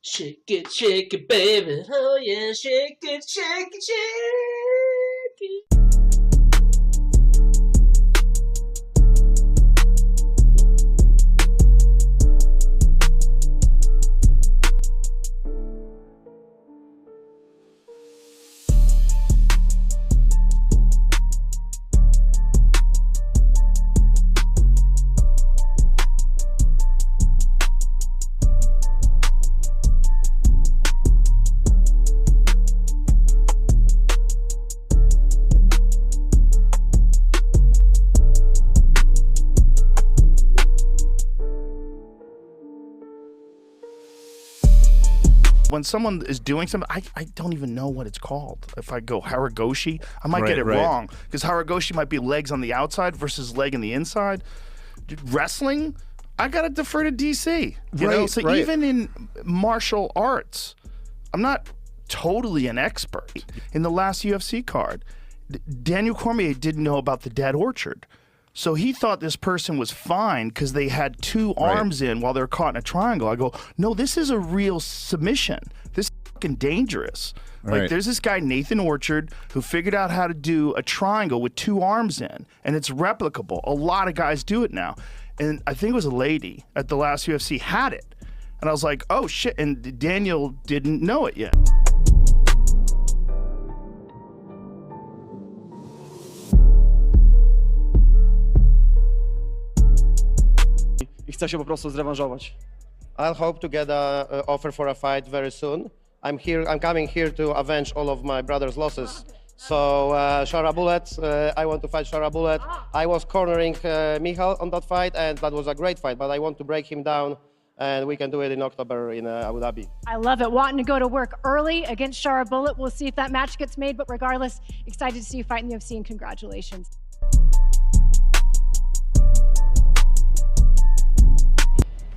Shake it, baby. Oh yeah, shake it, shake it, shake it. When someone is doing something, I don't even know what it's called. If I go Haragoshi, I might get it wrong, because Haragoshi might be legs on the outside versus leg on the inside. Wrestling, I gotta defer to DC. You know, so even in martial arts, I'm not totally an expert. In the last UFC card, Daniel Cormier didn't know about the dead orchard. So he thought this person was fine because they had two arms in while they're caught in a triangle. I go, no, this is a real submission. This is fucking dangerous. Like, there's this guy, Nathan Orchard, who figured out how to do a triangle with two arms in, and it's replicable. A lot of guys do it now. And I think it was a lady at the last UFC had it. And I was like, oh shit, and Daniel didn't know it yet. I chce się po prostu zrewanżować. I'll hope to get an offer for a fight very soon. I'm coming here to avenge all of my brother's losses. So Shara Bullet, I want to fight Shara Bullet. I was cornering Michal on that fight, and that was a great fight, but I want to break him down, and we can do it in October in Abu Dhabi. I love it. Wanting to go to work early against Shara Bullet. We'll see if that match gets made, but regardless, excited to see you fight in the UFC, and congratulations.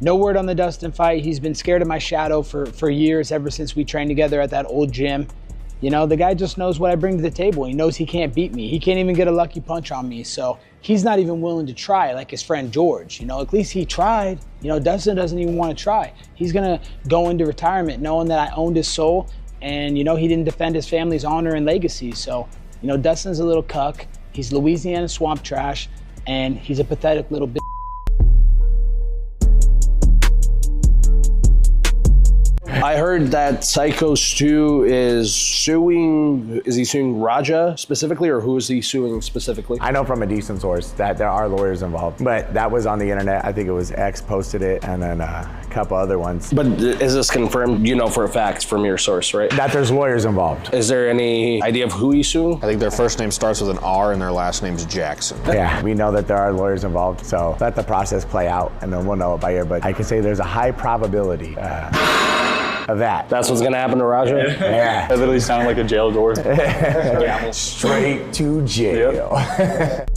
No word on the Dustin fight. He's been scared of my shadow for years, ever since we trained together at that old gym. You know, the guy just knows what I bring to the table. He knows he can't beat me. He can't even get a lucky punch on me. So he's not even willing to try like his friend George. You know, at least he tried. You know, Dustin doesn't even want to try. He's going to go into retirement knowing that I owned his soul, and, you know, he didn't defend his family's honor and legacy. So, you know, Dustin's a little cuck. He's Louisiana swamp trash, and he's a pathetic little bitch. I heard that Psycho Stu is suing, is he suing Raja specifically, or who is he suing specifically? I know from a decent source that there are lawyers involved, but that was on the internet. I think it was X posted it, and then a couple other ones. But is this confirmed, you know for a fact from your source, right? That there's lawyers involved. Is there any idea of who he's suing? I think their first name starts with an R and their last name's Jackson. Yeah, we know that there are lawyers involved, so let the process play out, and then we'll know it by ear, but I can say there's a high probability of that. That's what's gonna happen to Raja? Yeah. That literally sounded like a jail door. Straight to jail. Yep.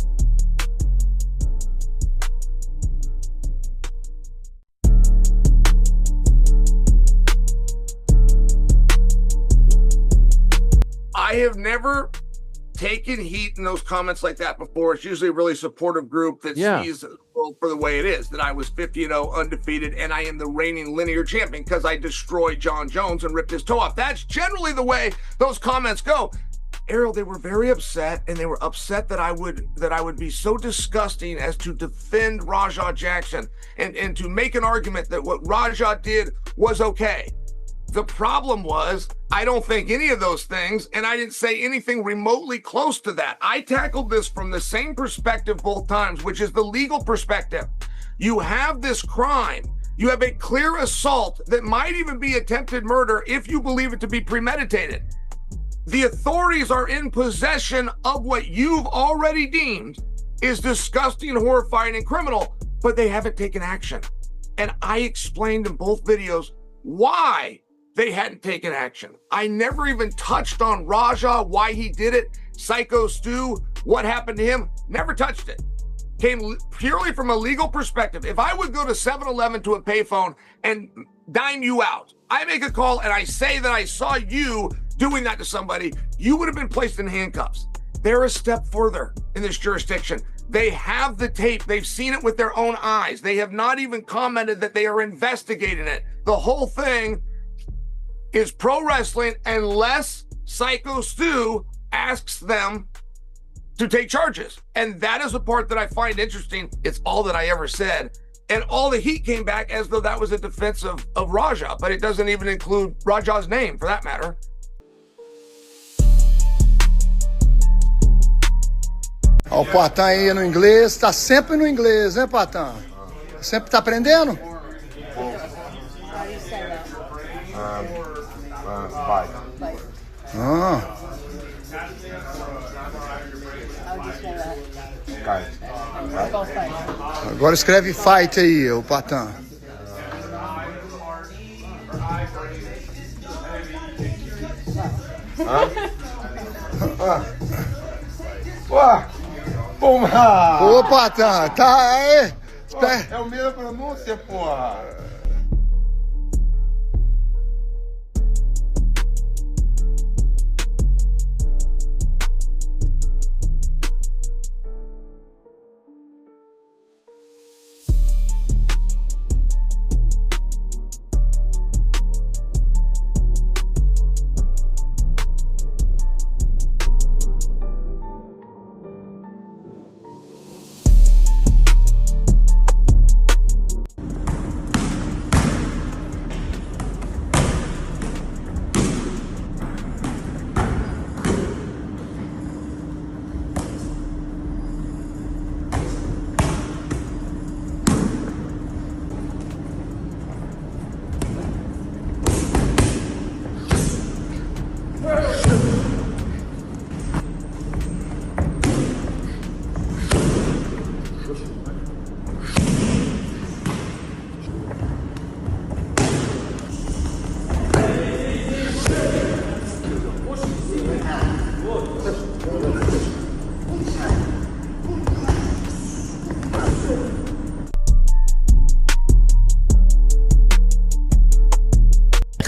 I have never taken heat in those comments like that before. It's usually a really supportive group that sees the world for the way it is, that I was 50-0 undefeated and I am the reigning linear champion because I destroyed John Jones and ripped his toe off. That's generally the way those comments go. Ariel, they were very upset, and they were upset that I would be so disgusting as to defend Rajah Jackson and to make an argument that what Rajah did was okay. The problem was, I don't think any of those things, and I didn't say anything remotely close to that. I tackled this from the same perspective both times, which is the legal perspective. You have this crime. You have a clear assault that might even be attempted murder if you believe it to be premeditated. The authorities are in possession of what you've already deemed is disgusting, horrifying, and criminal, but they haven't taken action. And I explained in both videos why they hadn't taken action. I never even touched on Rajah, why he did it, Psycho Stu, what happened to him, never touched it. Came purely from a legal perspective. If I would go to 7-Eleven to a payphone and dine you out, I make a call and I say that I saw you doing that to somebody, you would have been placed in handcuffs. They're a step further in this jurisdiction. They have the tape. They've seen it with their own eyes. They have not even commented that they are investigating it. The whole thing is pro wrestling unless Psycho Stu asks them to take charges. And that is the part that I find interesting. It's all that I ever said. And all the heat came back as though that was a defense of Raja, but it doesn't even include Raja's name for that matter. Ó, o Patan aí no inglês, tá sempre no inglês, né, Patan? Sempre tá aprendendo? Fight. Ah. Agora escreve fight aí, o Patan. Porra! Ô, Patan, tá aí. É o mesmo pronúncia, porra.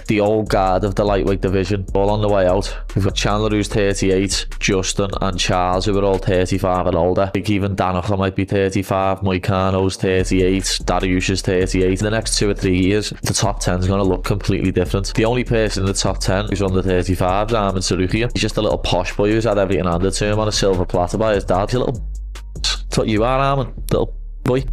The old guard of the lightweight division, all on the way out. We've got Chandler, who's 38, Justin and Charles, who are all 35 and older. I think even Danica might be 35, Moicano's 38, Dariush is 38. In the next 2 or 3 years, the top 10 is going to look completely different. The only person in the top 10 who's under 35 is Arman Tsarukyan. He's just a little posh boy who's had everything handed to him on a silver platter by his dad. He's a little... That's what you are, Arman, little boy.